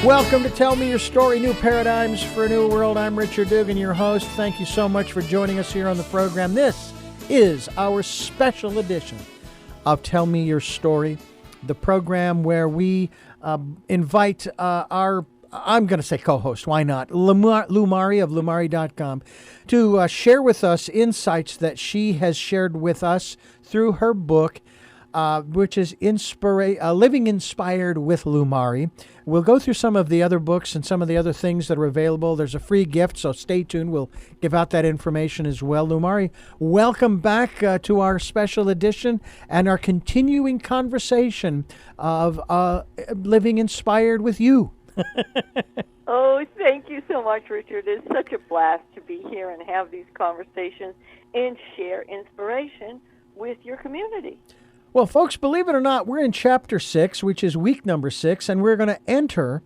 Welcome to Tell Me Your Story, New Paradigms for a New World. I'm Richard Dugan, your host. Thank you so much for joining us here on the program. This is our special edition of Tell Me Your Story, the program where we invite our, I'm going to say co-host, why not, Lumari of LUMARI.com, to share with us insights that she has shared with us through her book, which is Living Inspired with Lumari. We'll go through some of the other books and some of the other things that are available. There's a free gift, so stay tuned. We'll give out that information as well. Lumari, welcome back to our special edition and our continuing conversation of Living Inspired with you. Oh, thank you so much, Richard. It's such a blast to be here and have these conversations and share inspiration with your community. Well, folks, believe it or not, we're in Chapter 6, which is week number 6, and we're going to enter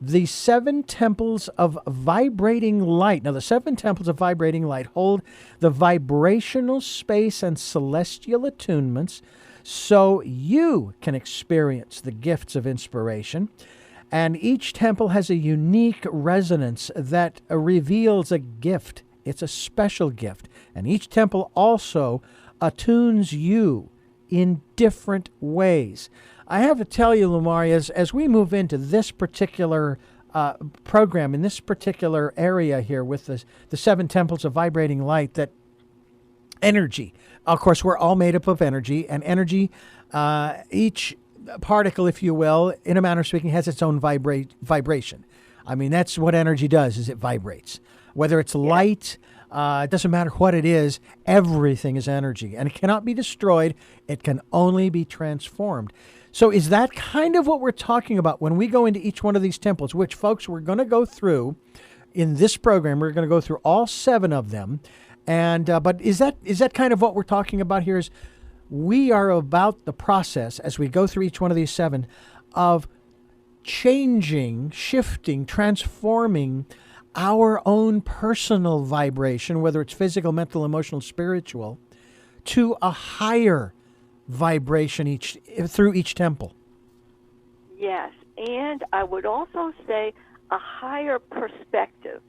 the 7 temples of vibrating light. Now, the 7 temples of vibrating light hold the vibrational space and celestial attunements so you can experience the gifts of inspiration. And each temple has a unique resonance that reveals a gift. It's a special gift. And each temple also attunes you in different ways. I have to tell you, Lumari, as we move into this particular program, in this particular area here with the 7 temples of vibrating light, that energy, of course, we're all made up of energy, and energy, each particle, if you will, in a manner of speaking, has its own vibration. I mean, that's what energy does, is it vibrates. Whether it's light, it doesn't matter what it is, everything is energy, and it cannot be destroyed. It can only be transformed. So is that kind of what we're talking about when we go into each one of these temples, which, folks, we're going to go through in this program? We're going to go through all 7 of them. And but is that kind of what we're talking about here? Is we are about the process, as we go through each one of these 7, of changing, shifting, transforming our own personal vibration, whether it's physical, mental, emotional, spiritual, to a higher vibration through each temple. Yes, and I would also say a higher perspective,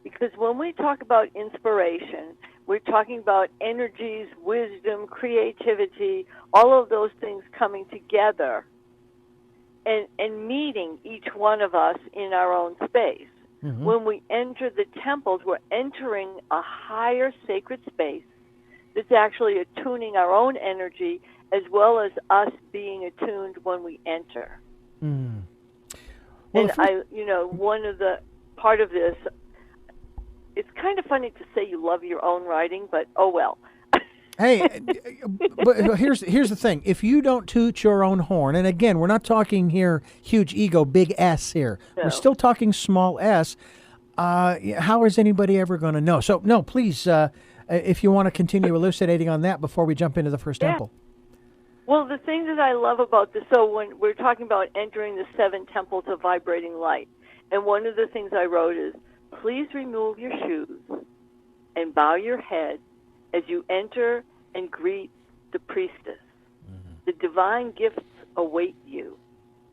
because when we talk about inspiration, we're talking about energies, wisdom, creativity, all of those things coming together and meeting each one of us in our own space. Mm-hmm. When we enter the temples, we're entering a higher sacred space that's actually attuning our own energy as well as us being attuned when we enter. Mm. Well, and one of the part of this, it's kind of funny to say you love your own writing, but oh well. Hey, but here's the thing. If you don't toot your own horn, and again, we're not talking here huge ego, big S here. No. We're still talking small s. How is anybody ever going to know? So, no, please, if you want to continue elucidating on that before we jump into the first temple. Well, the thing that I love about this, so when we're talking about entering the 7 temples of vibrating light, and one of the things I wrote is, please remove your shoes and bow your head as you enter and greet the priestess. Mm-hmm. The divine gifts await you.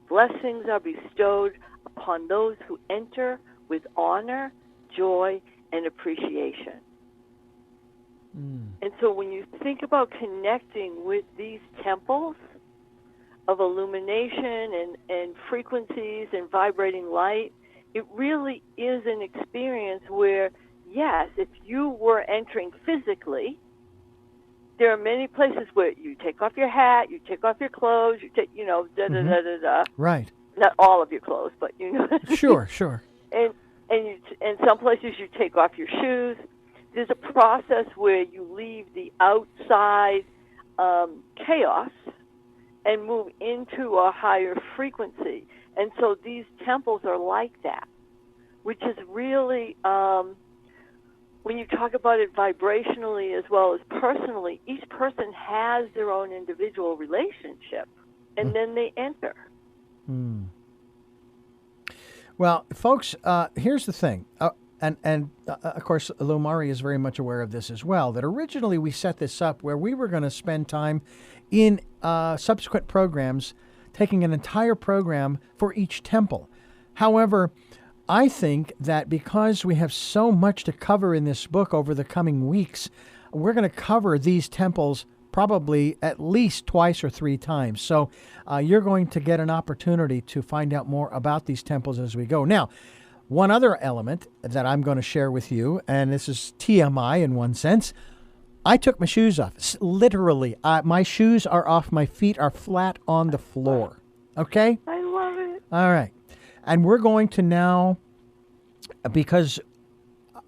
Blessings are bestowed upon those who enter with honor, joy, and appreciation. Mm. And so when you think about connecting with these temples of illumination and frequencies and vibrating light, it really is an experience where, yes, if you were entering physically, there are many places where you take off your hat, you take off your clothes, you take, da-da-da-da-da. Right. Not all of your clothes, but Sure. And some places you take off your shoes. There's a process where you leave the outside chaos and move into a higher frequency. And so these temples are like that, which is really, when you talk about it vibrationally as well as personally, each person has their own individual relationship, and then they enter. Hmm. Well, folks, here's the thing. And of course, Lumari is very much aware of this as well, that originally we set this up where we were going to spend time in subsequent programs taking an entire program for each temple. However, I think that because we have so much to cover in this book over the coming weeks, we're going to cover these temples probably at least twice or three times. So you're going to get an opportunity to find out more about these temples as we go. Now, one other element that I'm going to share with you, and this is TMI in one sense, I took my shoes off. Literally, my shoes are off. My feet are flat on the floor. Okay? I love it. All right. And we're going to now, because,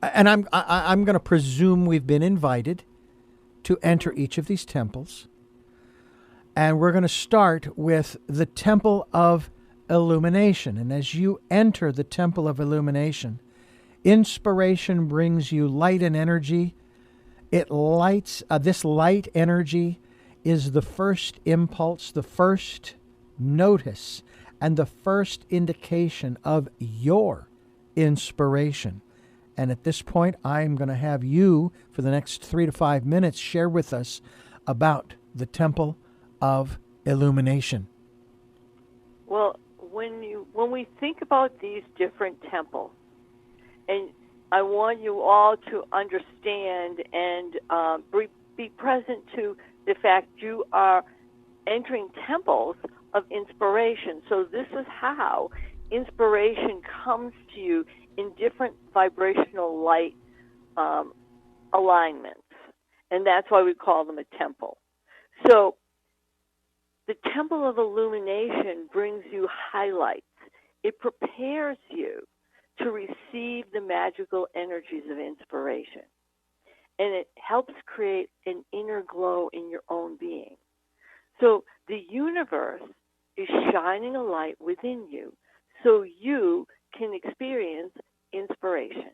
and I'm going to presume we've been invited to enter each of these temples. And we're going to start with the Temple of Illumination. And as you enter the Temple of Illumination, inspiration brings you light and energy. It lights, this light energy is the first impulse, the first notice, and the first indication of your inspiration. And at this point, I'm going to have you, for the next 3 to 5 minutes, share with us about the Temple of Illumination. Well, when we think about these different temples, and I want you all to understand and be present to the fact you are entering temples of inspiration. So this is how inspiration comes to you in different vibrational light alignments. And that's why we call them a temple. So the Temple of Illumination brings you highlights. It prepares you to receive the magical energies of inspiration. And it helps create an inner glow in your own being. So the universe is shining a light within you so you can experience inspiration.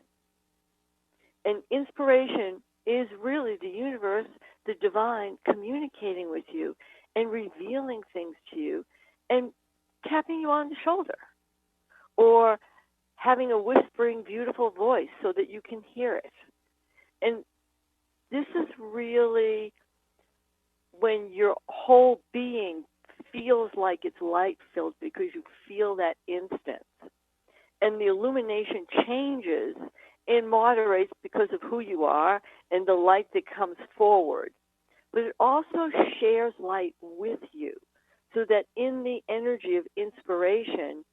And inspiration is really the universe, the divine, communicating with you and revealing things to you and tapping you on the shoulder or having a whispering, beautiful voice so that you can hear it. And this is really when your whole being feels like it's light-filled because you feel that instant. And the illumination changes and moderates because of who you are and the light that comes forward. But it also shares light with you so that in the energy of inspiration,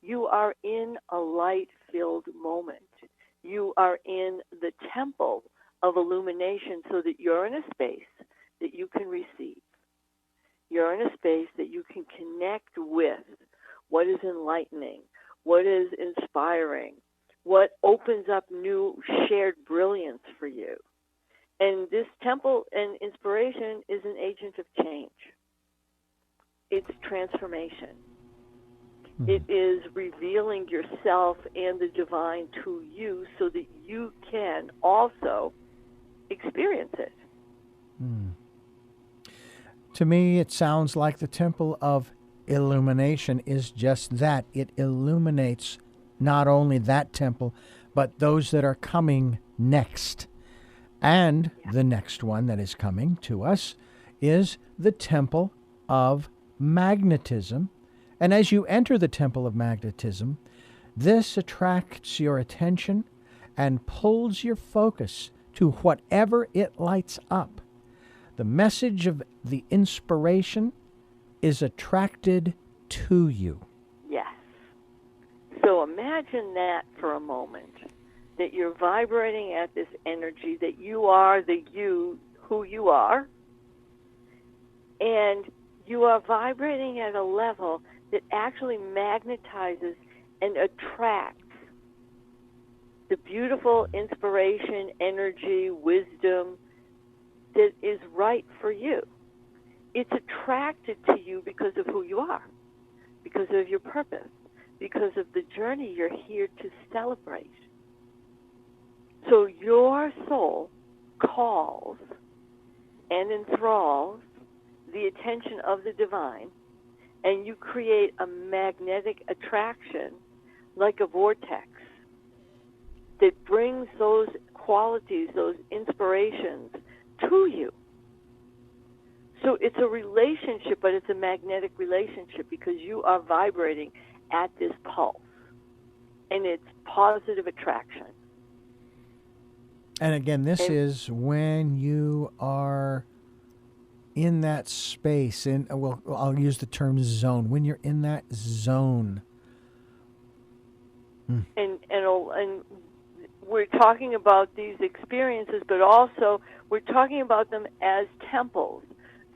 you are in a light-filled moment. You are in the temple of illumination so that you're in a space that you can receive. You're in a space that you can connect with what is enlightening, what is inspiring, what opens up new shared brilliance for you. And this temple and inspiration is an agent of change. It's transformation. It is revealing yourself and the divine to you so that you can also experience it. To me, it sounds like the Temple of Illumination is just that. It illuminates not only that temple, but those that are coming next. And the next one that is coming to us is the Temple of Magnetism. And as you enter the Temple of Magnetism, this attracts your attention and pulls your focus to whatever it lights up. The message of the inspiration is attracted to you. Yes. So imagine that for a moment, that you're vibrating at this energy, that you are the you, who you are, and you are vibrating at a level that actually magnetizes and attracts the beautiful inspiration, energy, wisdom that is right for you. It's attracted to you because of who you are, because of your purpose, because of the journey you're here to celebrate. So your soul calls and enthralls the attention of the divine, and you create a magnetic attraction like a vortex that brings those qualities, those inspirations to you. So it's a relationship, but it's a magnetic relationship because you are vibrating at this pulse. and it's positive attraction. And again, this is when you are in that space, well, I'll use the term zone, when you're in that zone. And we're talking about these experiences, but also we're talking about them as temples.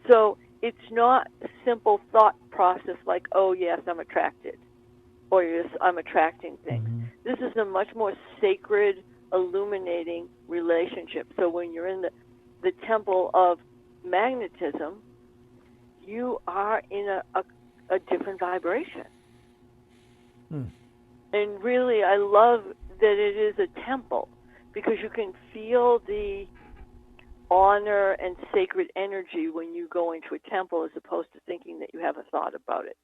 So it's not a simple thought process like, oh, yes, I'm attracted, or yes, I'm attracting things. Mm-hmm. This is a much more sacred, illuminating relationship. So when you're in the temple of magnetism, you are in a different vibration. And really, I love that it is a temple, because you can feel the honor and sacred energy when you go into a temple, as opposed to thinking that you have a thought about it.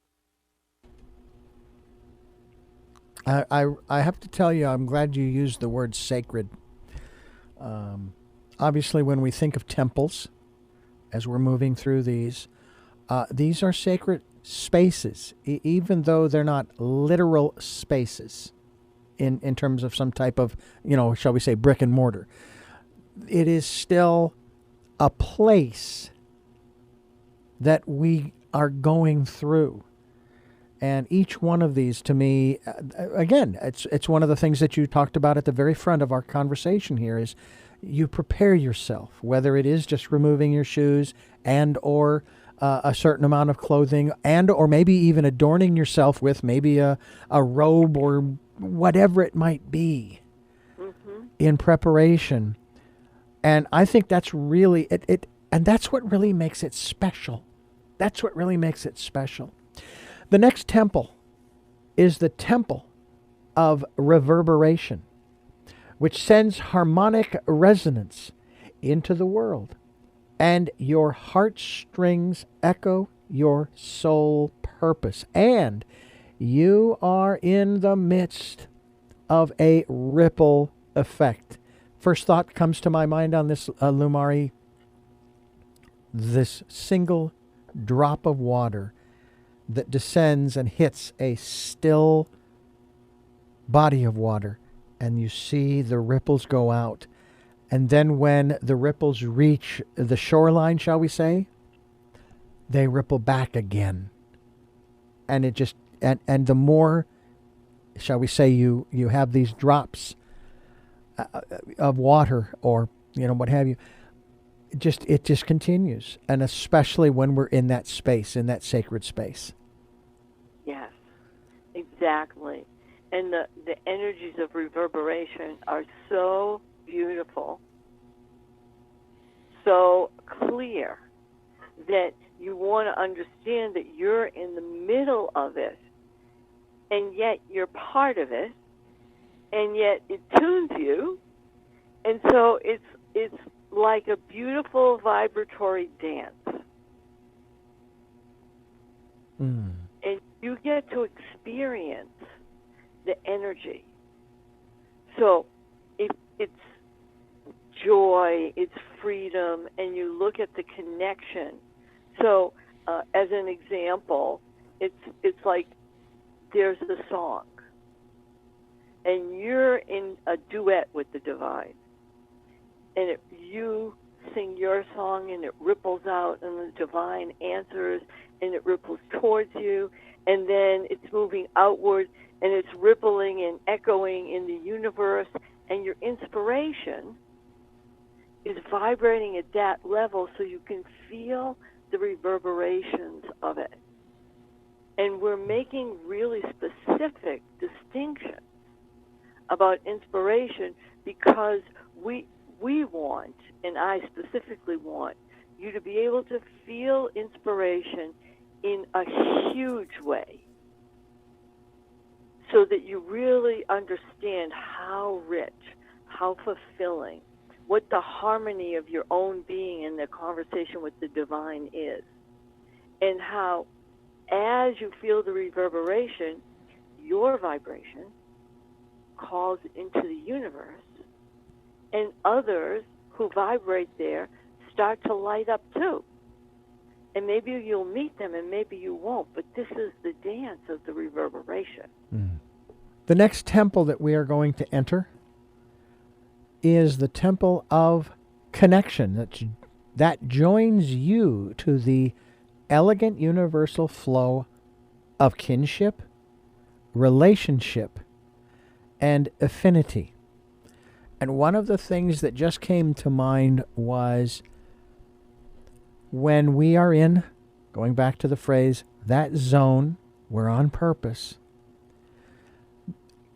I have to tell you, I'm glad you used the word sacred. Obviously, when we think of temples, as we're moving through these are sacred spaces, even though they're not literal spaces in terms of some type of, shall we say, brick and mortar. It is still a place that we are going through. And each one of these, to me, again, it's one of the things that you talked about at the very front of our conversation here, is you prepare yourself, whether it is just removing your shoes and or a certain amount of clothing, and or maybe even adorning yourself with maybe a robe or whatever it might be in preparation. And I think that's really it, and that's what really makes it special. That's what really makes it special. The next temple is the temple of reverberation, which sends harmonic resonance into the world, and your heartstrings echo your soul purpose, and you are in the midst of a ripple effect. First thought comes to my mind on this, Lumari, this single drop of water that descends and hits a still body of water, and you see the ripples go out. And then when the ripples reach the shoreline, shall we say, they ripple back again. And it just, and the more, shall we say, you have these drops of water, or, what have you, it just continues. And especially when we're in that space, in that sacred space. Yes, exactly. And the energies of reverberation are so beautiful, so clear, that you want to understand that you're in the middle of it, and yet you're part of it, and yet it tunes you. And so it's like a beautiful vibratory dance. And you get to experience the energy. So it's joy, it's freedom, and you look at the connection. So as an example, it's like there's a song, and you're in a duet with the divine, and you sing your song, and it ripples out, and the divine answers, and it ripples towards you, and then it's moving outward, and it's rippling and echoing in the universe, and your inspiration is vibrating at that level, so you can feel the reverberations of it. And we're making really specific distinctions about inspiration, because we want, and I specifically want, you to be able to feel inspiration in a huge way, so that you really understand how rich, how fulfilling, what the harmony of your own being in the conversation with the divine is, and how, as you feel the reverberation, your vibration calls into the universe, and others who vibrate there start to light up too. And maybe you'll meet them, and maybe you won't, but this is the dance of the reverberation. The next temple that we are going to enter is the temple of connection that joins you to the elegant universal flow of kinship, relationship, and affinity. And one of the things that just came to mind was when we are in, going back to the phrase, that zone, we're on purpose.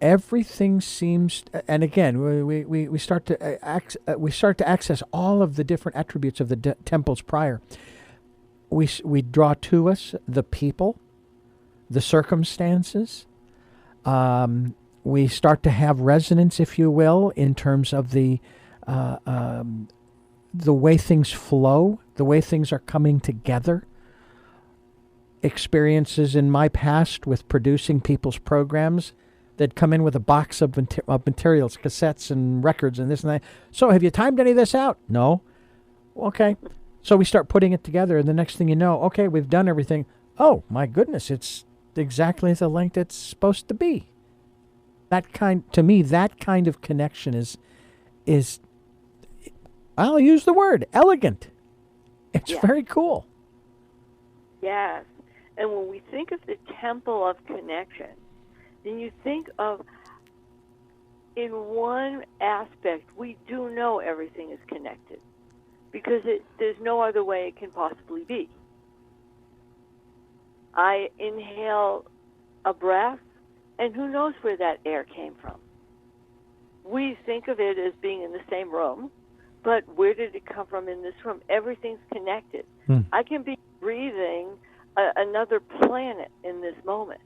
Everything seems, and again, we start to access all of the different attributes of the temples prior. We draw to us the people, the circumstances. We start to have resonance, if you will, in terms of the way things flow, the way things are coming together. Experiences in my past with producing people's programs that come in with a box of materials, cassettes and records and this and that. So have you timed any of this out? No. Okay. So we start putting it together, and the next thing you know, okay, we've done everything. Oh, my goodness, it's exactly the length it's supposed to be. To me, that kind of connection is I'll use the word, elegant. It's very cool. Yes. And when we think of the temple of connection, then you think of, in one aspect, we do know everything is connected because there's no other way it can possibly be. I inhale a breath, and who knows where that air came from? We think of it as being in the same room, but where did it come from in this room? Everything's connected. I can be breathing another planet in this moment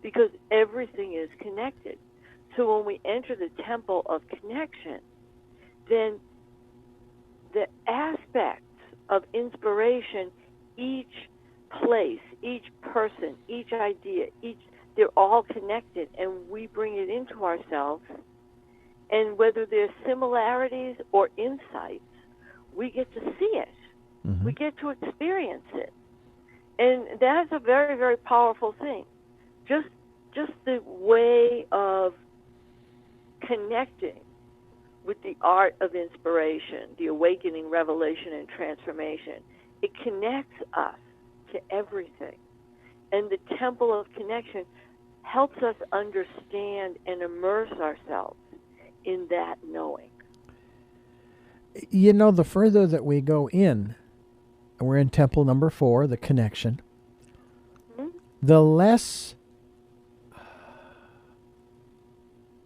because everything is connected. So when we enter the temple of connection, then the aspects of inspiration, each place, each person, each idea, they're all connected, and we bring it into ourselves. And whether there's similarities or insights, we get to see it. Mm-hmm. We get to experience it. And that's a very, very powerful thing. Just the way of connecting with the art of inspiration, the awakening, revelation, and transformation, it connects us to everything. And the temple of connection helps us understand and immerse ourselves in that knowing. You know, the further that we go in, we're in temple number 4, the connection, the less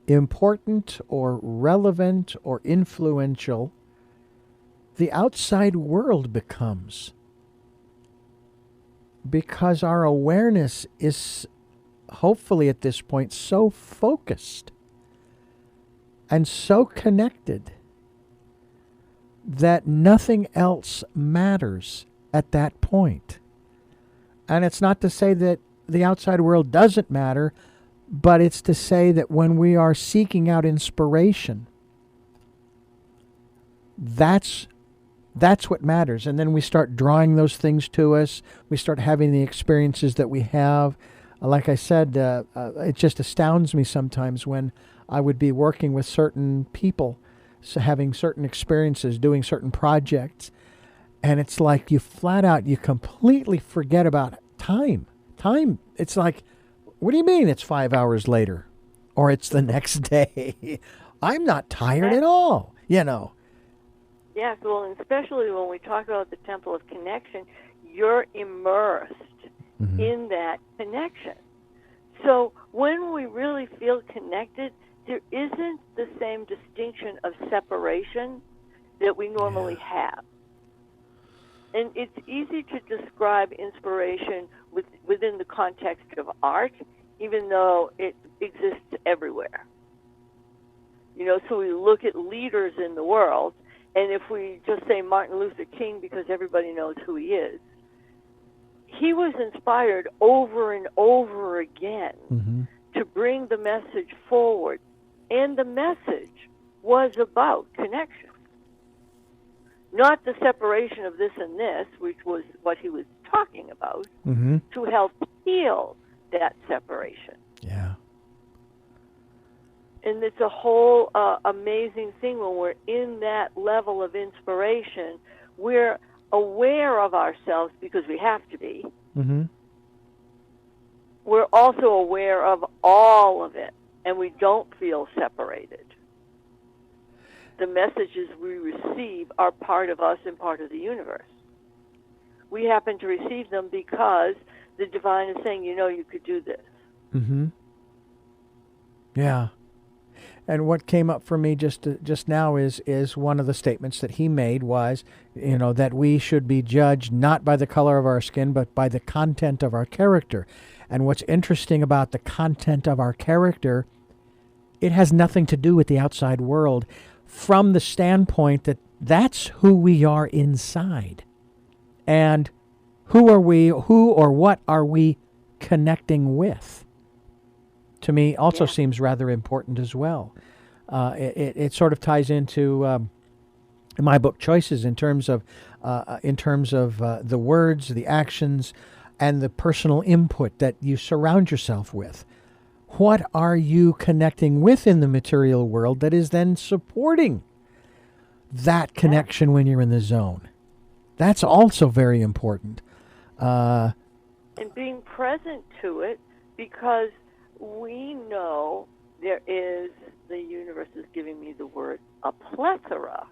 important or relevant or influential the outside world becomes, because our awareness is hopefully at this point so focused and so connected that nothing else matters at that point. And it's not to say that the outside world doesn't matter, but it's to say that when we are seeking out inspiration, that's what matters. And then we start drawing those things to us. We start having the experiences that we have. Like I said, it just astounds me sometimes when I would be working with certain people, so having certain experiences, doing certain projects, and it's like you completely forget about time. It's like, what do you mean it's 5 hours later? Or it's the next day? I'm not tired at all, you know. Yes, well, and especially when we talk about the temple of connection, you're immersed in that connection. So when we really feel connected, there isn't the same distinction of separation that we normally have. And it's easy to describe inspiration within the context of art, even though it exists everywhere. You know, so we look at leaders in the world, and if we just say Martin Luther King because everybody knows who he is, he was inspired over and over again to bring the message forward. And the message was about connection. Not the separation of this and this, which was what he was talking about, to help heal that separation. Yeah. And it's a whole amazing thing when we're in that level of inspiration. We're aware of ourselves because we have to be. Mm-hmm. We're also aware of all of it, and we don't feel separated. The messages we receive are part of us and part of the universe. We happen to receive them because the divine is saying, you know, you could do this. Mm-hmm. Yeah. And what came up for me just now is one of the statements that he made was, you know, that we should be judged not by the color of our skin, but by the content of our character. And what's interesting about the content of our character, it has nothing to do with the outside world from the standpoint that that's who we are inside. And who or what are we connecting with? To me, also seems rather important as well. It sort of ties into my book choices in terms of the words, the actions, and the personal input that you surround yourself with. What are you connecting with in the material world that is then supporting that connection when you're in the zone? That's also very important. And being present to it, because we know there is, the universe is giving me the word, a plethora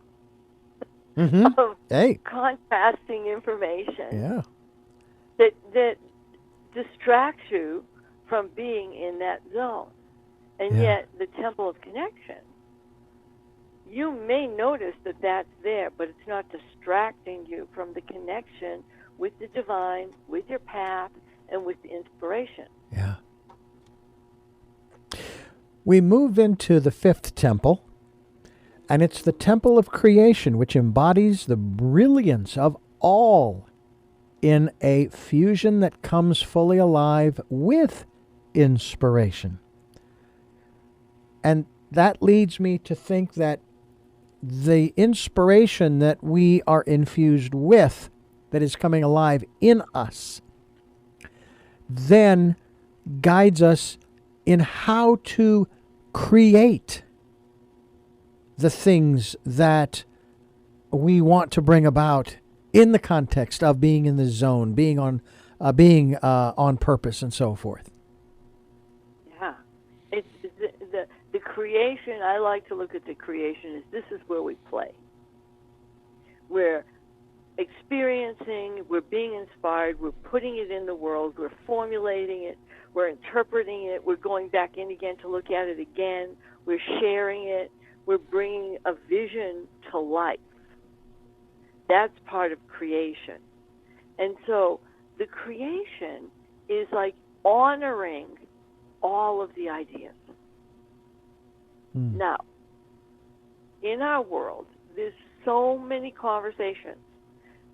of contrasting information that distracts you from being in that zone. And yet, the temple of connection, you may notice that that's there, but it's not distracting you from the connection with the divine, with your path, and with the inspiration. Yeah. We move into the fifth temple, and it's the temple of creation, which embodies the brilliance of all in a fusion that comes fully alive with inspiration. And that leads me to think that the inspiration that we are infused with, that is coming alive in us, then guides us in how to create the things that we want to bring about in the context of being in the zone, being on purpose, and so forth. Yeah, it's the creation. I like to look at the creation as this is where we play. We're experiencing, we're being inspired, we're putting it in the world, we're formulating it, we're interpreting it, we're going back in again to look at it again, we're sharing it, we're bringing a vision to life. That's part of creation. And so the creation is like honoring all of the ideas. Now, in our world, there's so many conversations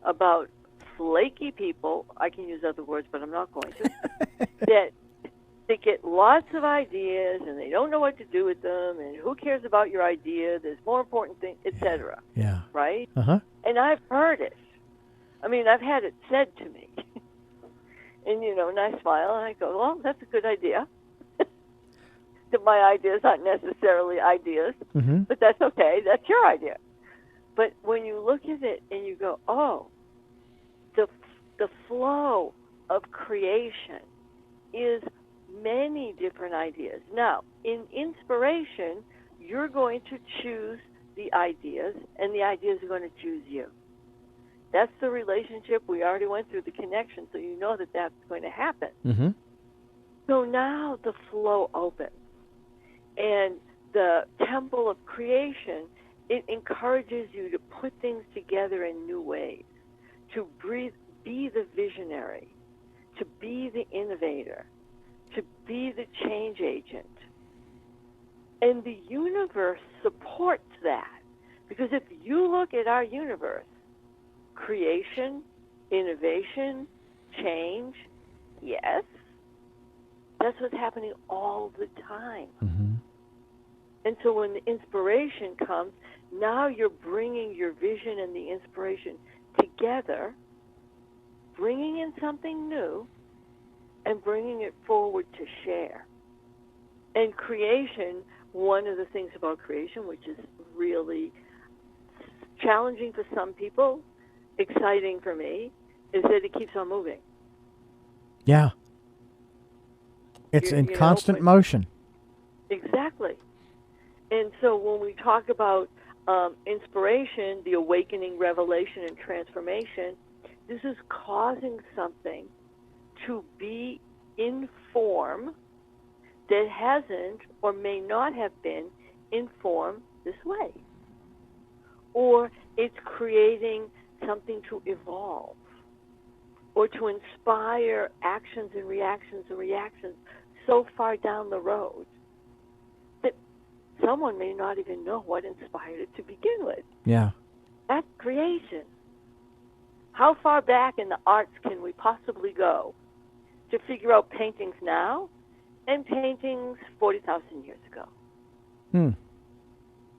about flaky people, I can use other words, but I'm not going to, that they get lots of ideas and they don't know what to do with them, and who cares about your idea, there's more important things, etc. Yeah. Right? Uh-huh. And I've heard it. I mean, I've had it said to me. And, and I smile and I go, well, that's a good idea. That my ideas aren't necessarily ideas, but that's okay. That's your idea. But when you look at it and you go, oh, the flow of creation is many different ideas. Now, in inspiration, you're going to choose the ideas, and the ideas are going to choose you. That's the relationship. We already went through the connection, so you know that that's going to happen. Mm-hmm. So now the flow opens. And the temple of creation, it encourages you to put things together in new ways, to be the visionary, to be the innovator, to be the change agent. And the universe supports that. Because if you look at our universe, creation, innovation, change, yes, that's what's happening all the time. Mm-hmm. And so when the inspiration comes, now you're bringing your vision and the inspiration together, bringing in something new, and bringing it forward to share. And creation one of the things about creation, which is really challenging for some people, exciting for me, is that it keeps on moving. Yeah. It's in constant motion. Exactly. And so when we talk about inspiration, the awakening, revelation, and transformation, this is causing something to be in form that hasn't or may not have been in form this way. Or it's creating something to evolve or to inspire actions and reactions so far down the road that someone may not even know what inspired it to begin with. Yeah. That's creation. How far back in the arts can we possibly go to figure out paintings now and paintings 40,000 years ago?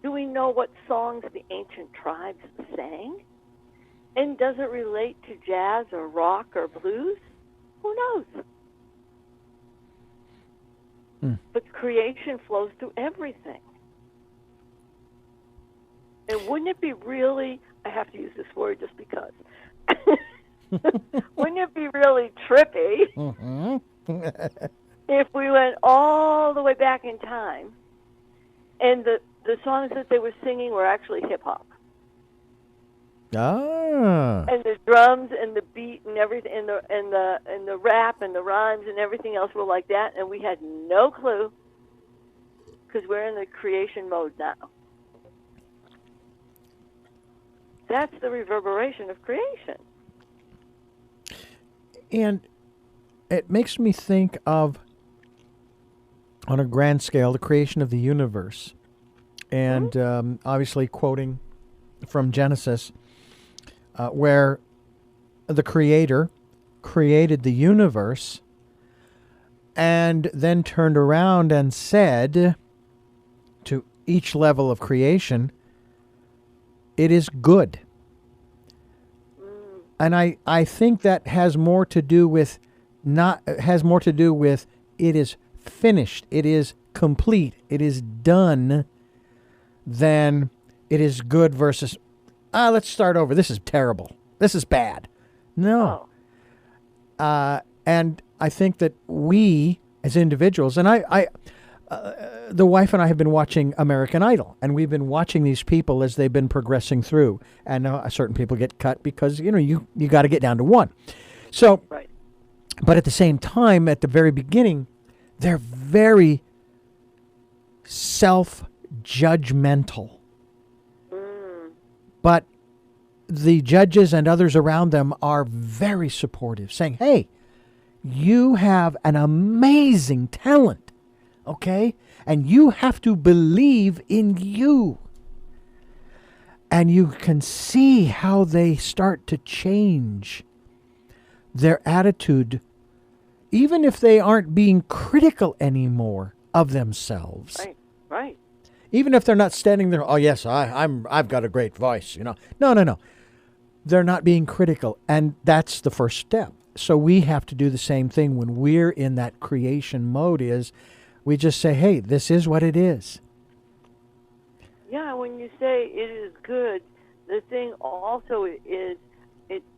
Do we know what songs the ancient tribes sang? And does it relate to jazz or rock or blues? Who knows? But creation flows through everything. And wouldn't it be really, I have to use this word just because, wouldn't it be really trippy if we went all the way back in time and the songs that they were singing were actually hip-hop? Ah. And the drums and the beat and everything and the rap and the rhymes and everything else were like that, and we had no clue because we're in the creation mode now. That's the reverberation of creation. And it makes me think of, on a grand scale, the creation of the universe. And obviously quoting from Genesis, where the Creator created the universe and then turned around and said to each level of creation, it is good. And I think that has more to do with it is finished, it is complete, it is done, than it is good versus let's start over. This is terrible. This is bad. No. And I think that we as individuals, and the wife and I have been watching American Idol, and we've been watching these people as they've been progressing through. And certain people get cut because, you got to get down to one. So, right. But at the same time, at the very beginning, they're very self-judgmental. But the judges and others around them are very supportive, saying, hey, you have an amazing talent, okay? And you have to believe in you. And you can see how they start to change their attitude, even if they aren't being critical anymore of themselves. Right. Even if they're not standing there, oh yes, I've got a great voice, No. They're not being critical, and that's the first step. So we have to do the same thing when we're in that creation mode. Is we just say, hey, this is what it is. Yeah, when you say it is good, the thing also is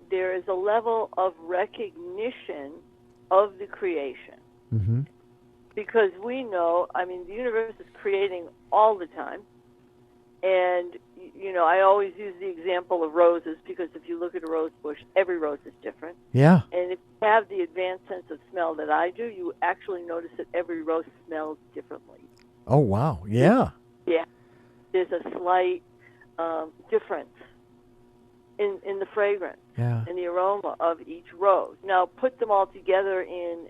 there is a level of recognition of the creation. Mm-hmm. Because we know, the universe is creating all the time. And, I always use the example of roses, because if you look at a rose bush, every rose is different. Yeah. And if you have the advanced sense of smell that I do, you actually notice that every rose smells differently. Oh, wow. Yeah. Yeah. There's a slight difference in the fragrance and the aroma of each rose. Now, put them all together in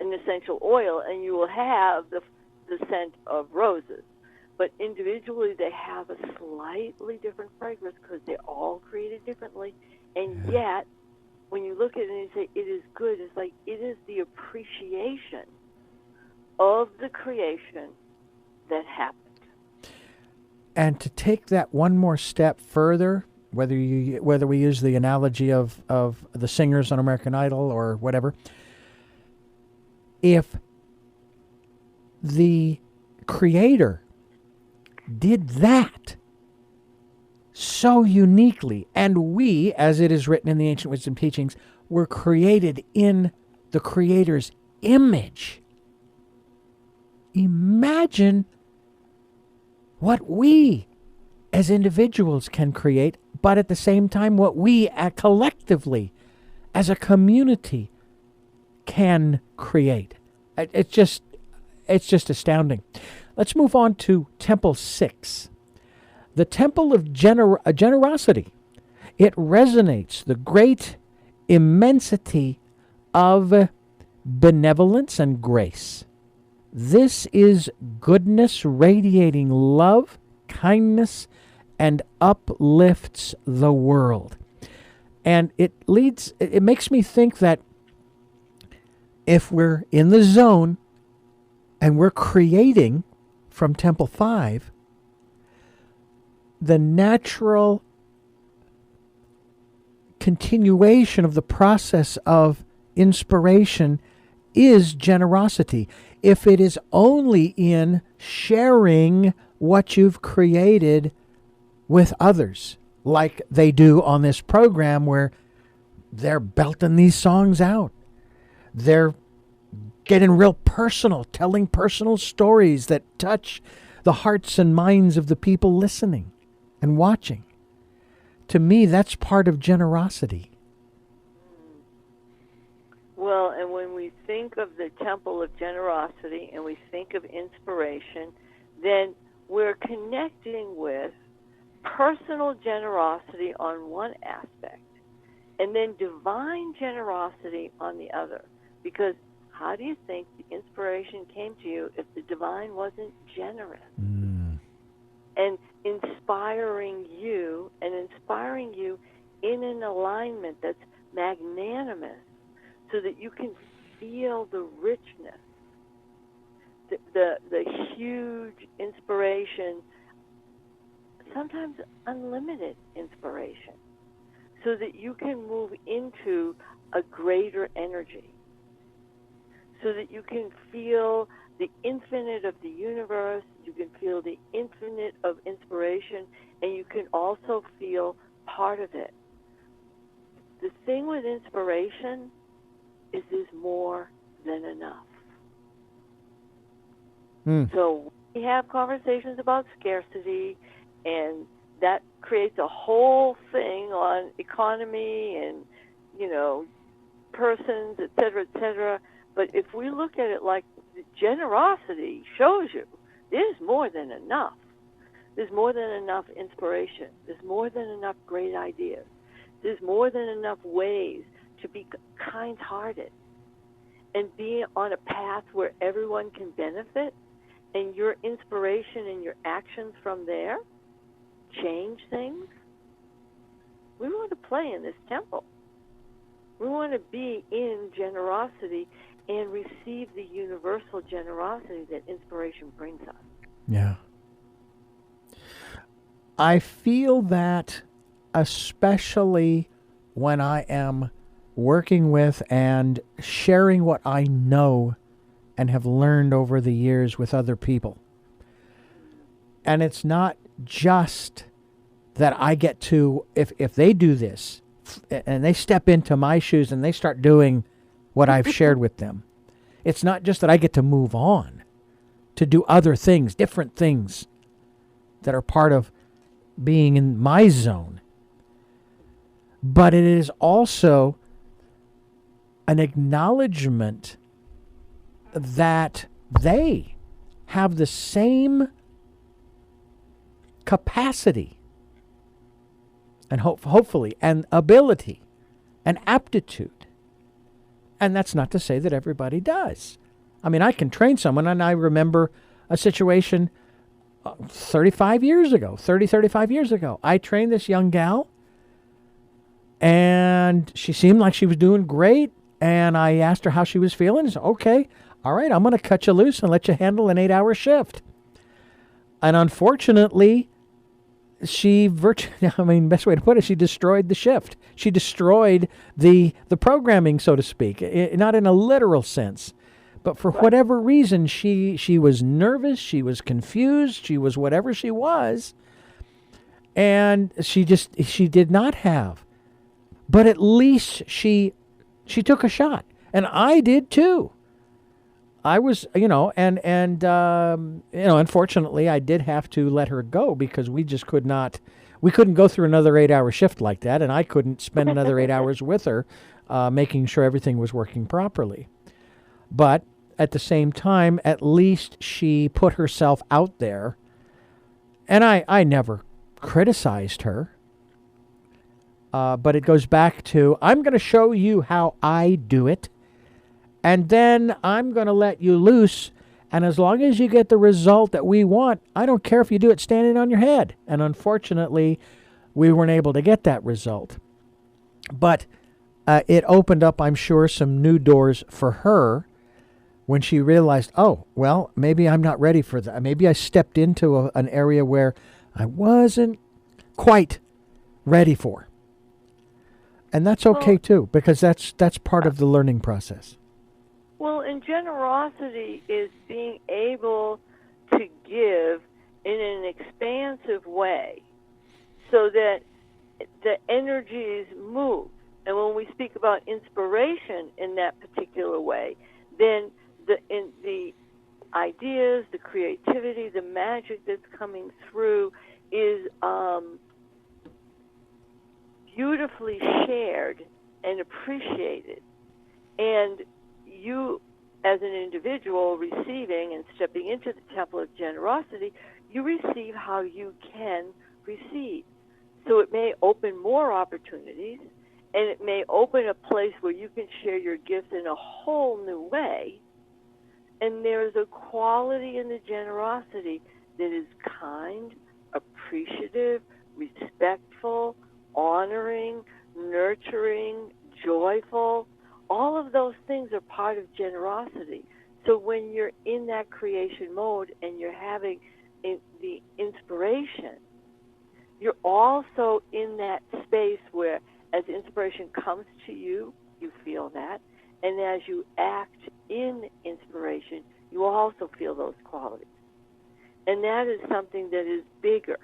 an essential oil, and you will have the scent of roses. But individually, they have a slightly different fragrance because they're all created differently. And yet, when you look at it and you say, it is good, it's like it is the appreciation of the creation that happened. And to take that one more step further, whether we use the analogy of the singers on American Idol or whatever, if the Creator did that so uniquely. And we, as it is written in the Ancient Wisdom Teachings, were created in the Creator's image. Imagine what we as individuals can create, but at the same time what we collectively as a community can create. It's just astounding. Let's move on to Temple 6. The Temple of Generosity. It resonates the great immensity of benevolence and grace. This is goodness radiating love, kindness, and uplifts the world. And it makes me think that if we're in the zone and we're creating from Temple 5, the natural continuation of the process of inspiration is generosity. If it is only in sharing what you've created with others, like they do on this program where they're belting these songs out. They're getting real personal, telling personal stories that touch the hearts and minds of the people listening and watching. To me, that's part of generosity. Well, and when we think of the Temple of Generosity and we think of inspiration, then we're connecting with personal generosity on one aspect and then divine generosity on the other. Because how do you think the inspiration came to you if the divine wasn't generous? And inspiring you in an alignment that's magnanimous so that you can feel the richness, the huge inspiration, sometimes unlimited inspiration, so that you can move into a greater energy, so that you can feel the infinite of the universe, you can feel the infinite of inspiration, and you can also feel part of it. The thing with inspiration is there's more than enough. So we have conversations about scarcity, and that creates a whole thing on economy and, persons, et cetera, but if we look at it like generosity shows you, there's more than enough. There's more than enough inspiration. There's more than enough great ideas. There's more than enough ways to be kind-hearted and be on a path where everyone can benefit, and your inspiration and your actions from there change things. We want to play in this temple. We want to be in generosity and receive the universal generosity that inspiration brings us. Yeah. I feel that especially when I am working with and sharing what I know and have learned over the years with other people. And it's not just that I get to, if they do this and they step into my shoes and they start doing what I've shared with them, it's not just that I get to move on to do other things, different things that are part of being in my zone. But it is also an acknowledgement that they have the same capacity and hopefully and ability and aptitude. And that's not to say that everybody does. I mean, I can train someone, and I remember a situation 35 years ago. I trained this young gal, and she seemed like she was doing great, and I asked her how she was feeling. She said, okay, all right, I'm going to cut you loose and let you handle an 8-hour shift. And unfortunately, best way to put it, she destroyed the shift. She destroyed the programming, so to speak, not in a literal sense, But for whatever reason, she was nervous, she was confused, she was whatever she was, and she did not have. But at least she took a shot, and I did too. I was, and unfortunately, I did have to let her go because we just could not. We couldn't go through another 8-hour shift like that, and I couldn't spend another 8 hours with her, making sure everything was working properly. But at the same time, at least she put herself out there, and I never criticized her. But it goes back to, I'm going to show you how I do it, and then I'm going to let you loose. And as long as you get the result that we want, I don't care if you do it standing on your head. And unfortunately, we weren't able to get that result. But it opened up, I'm sure, some new doors for her when she realized, oh, well, maybe I'm not ready for that. Maybe I stepped into an area where I wasn't quite ready for. And that's okay, too, because that's part of the learning process. Well, and generosity is being able to give in an expansive way so that the energies move. And when we speak about inspiration in that particular way, then the ideas, the creativity, the magic that's coming through is beautifully shared and appreciated. And you, as an individual receiving and stepping into the temple of generosity, you receive how you can receive. So it may open more opportunities, and it may open a place where you can share your gifts in a whole new way. And there's a quality in the generosity that is kind, appreciative, respectful, honoring, nurturing, joyful. All of those things are part of generosity. So when you're in that creation mode and you're having the inspiration, you're also in that space where as inspiration comes to you, you feel that. And as you act in inspiration, you also feel those qualities. And that is something that is bigger.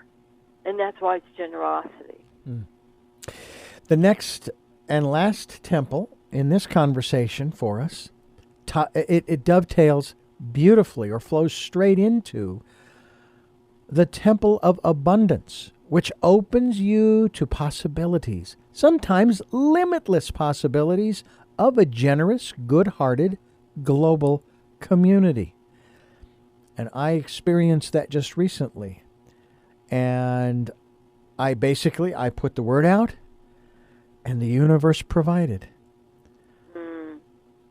And that's why it's generosity. Mm. The next and last temple in this conversation for us, it dovetails beautifully or flows straight into the temple of abundance, which opens you to possibilities, sometimes limitless possibilities of a generous, good-hearted global community. And I experienced that just recently. And I put the word out, and the universe provided.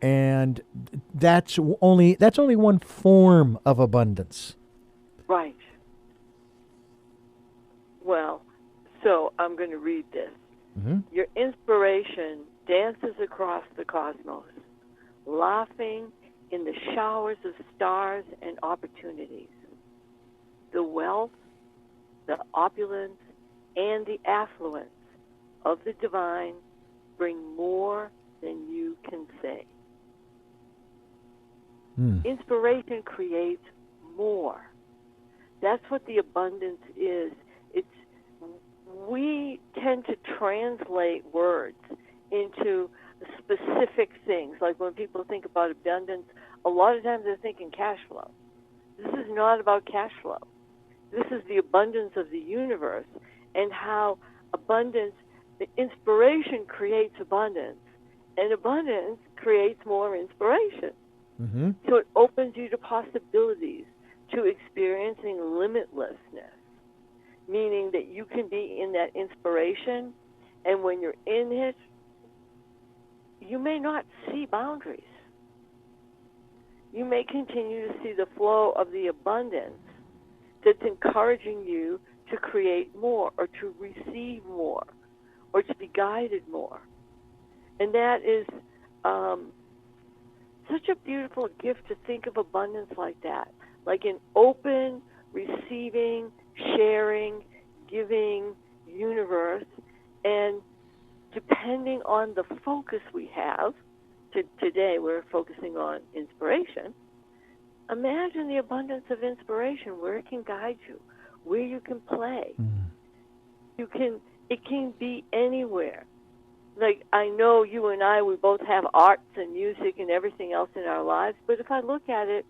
And that's only one form of abundance. Right. Well, so I'm going to read this. Mm-hmm. Your inspiration dances across the cosmos, laughing in the showers of stars and opportunities. The wealth, the opulence, and the affluence of the divine bring more than you can say. Inspiration creates more. That's what the abundance is. We tend to translate words into specific things. Like when people think about abundance, a lot of times they're thinking cash flow. This is not about cash flow. This is the abundance of the universe and how abundance, the inspiration creates abundance, and abundance creates more inspiration. Mm-hmm. So it opens you to possibilities, to experiencing limitlessness, meaning that you can be in that inspiration, and when you're in it, you may not see boundaries. You may continue to see the flow of the abundance that's encouraging you to create more or to receive more or to be guided more. And that is such a beautiful gift to think of abundance like that, like an open, receiving, sharing, giving universe. And depending on the focus we have, today we're focusing on inspiration. Imagine the abundance of inspiration, where it can guide you, where you can play. It can be anywhere. Like, I know you and I, we both have arts and music and everything else in our lives, but if I look at it,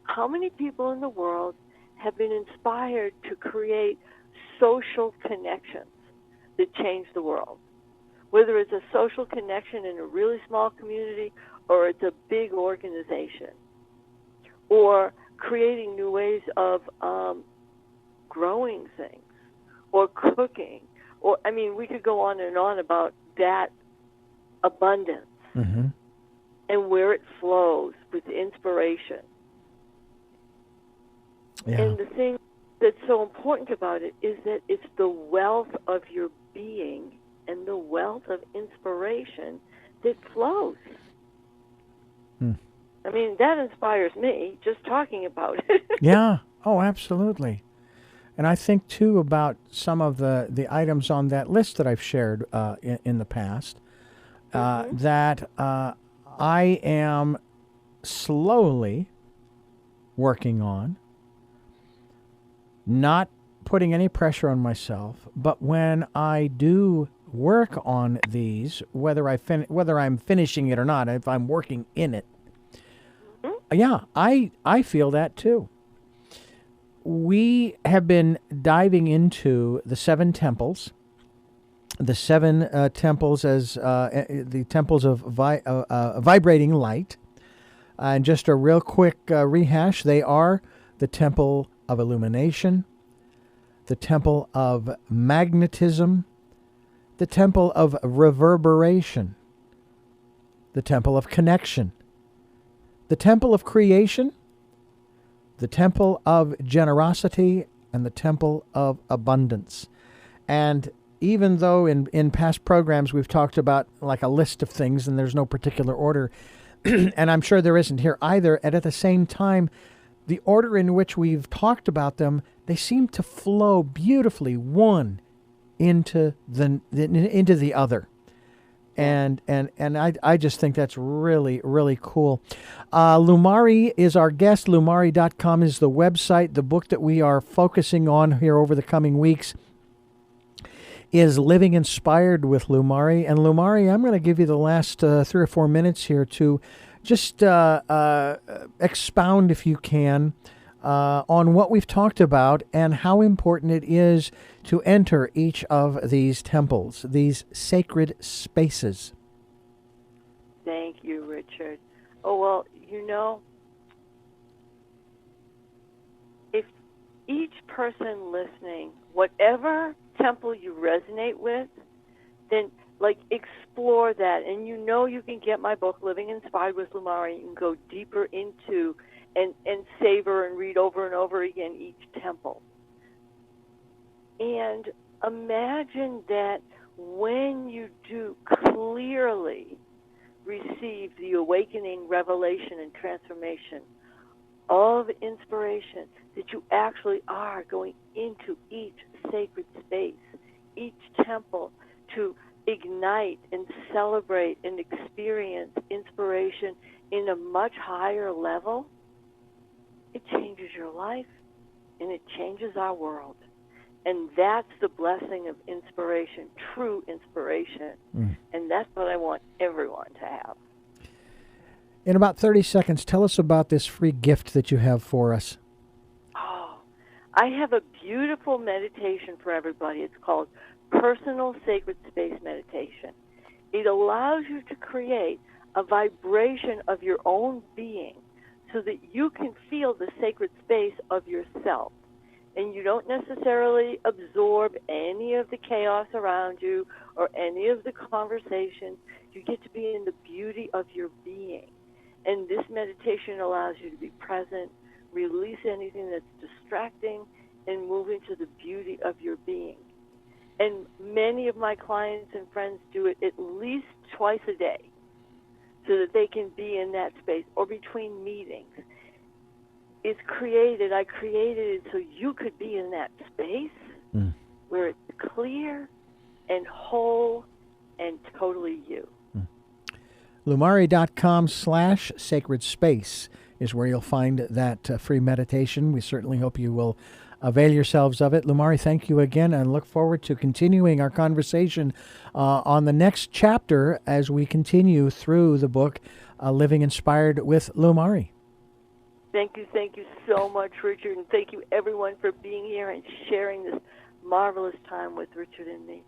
how many people in the world have been inspired to create social connections that change the world? Whether it's a social connection in a really small community or it's a big organization, or creating new ways of growing things, or cooking, or, I mean, we could go on and on about that abundance and where it flows with inspiration. Yeah. And the thing that's so important about it is that it's the wealth of your being and the wealth of inspiration that flows. I mean, that inspires me, just talking about it. Yeah. Oh, absolutely. And I think, too, about some of the items on that list that I've shared in the past, that I am slowly working on, not putting any pressure on myself, but when I do work on these, whether I'm finishing it or not, if I'm working in it, yeah, I feel that too. We have been diving into the 7 temples, the 7 temples as the temples of vibrating light. And just a real quick rehash, they are the temple of illumination, the temple of magnetism, the temple of reverberation, the temple of connection, the temple of creation, the temple of generosity, and the temple of abundance. And even though in past programs we've talked about like a list of things and there's no particular order, and I'm sure there isn't here either, and at the same time, the order in which we've talked about them, they seem to flow beautifully one into the other. And I just think that's really, really cool. Lumari is our guest. Lumari.com is the website. The book that we are focusing on here over the coming weeks is Living Inspired with Lumari. And Lumari, I'm going to give you the last 3 or 4 minutes here to just expound, if you can, on what we've talked about and how important it is to enter each of these temples, these sacred spaces. Thank you, Richard. Oh, well, if each person listening, whatever temple you resonate with, then explore that. And you can get my book, Living Inspired with Lumari. You can go deeper into and savor and read over and over again each temple. And imagine that when you do clearly receive the awakening, revelation, and transformation of inspiration, that you actually are going into each sacred space, each temple, to ignite and celebrate and experience inspiration in a much higher level. It changes your life, and it changes our world. And that's the blessing of inspiration, true inspiration. And that's what I want everyone to have. In about 30 seconds, tell us about this free gift that you have for us. Oh, I have a beautiful meditation for everybody. It's called Personal Sacred Space Meditation. It allows you to create a vibration of your own being so that you can feel the sacred space of yourself. And you don't necessarily absorb any of the chaos around you or any of the conversations. You get to be in the beauty of your being. And this meditation allows you to be present, release anything that's distracting, and move into the beauty of your being. And many of my clients and friends do it at least twice a day so that they can be in that space or between meetings. I created it so you could be in that space where it's clear and whole and totally you. LUMARI.com/sacred space is where you'll find that free meditation. We certainly hope you will avail yourselves of it. Lumari, thank you again, and look forward to continuing our conversation on the next chapter as we continue through the book Living Inspired with Lumari. Thank you so much, Richard, and thank you everyone for being here and sharing this marvelous time with Richard and me.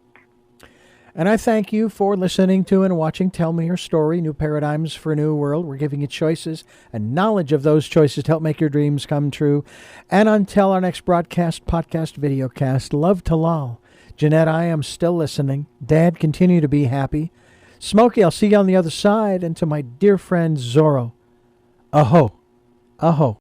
And I thank you for listening to and watching Tell Me Your Story, New Paradigms for a New World. We're giving you choices and knowledge of those choices to help make your dreams come true. And until our next broadcast, podcast, videocast, love to Lal. Jeanette, I am still listening. Dad, continue to be happy. Smokey, I'll see you on the other side. And to my dear friend Zorro, aho, aho.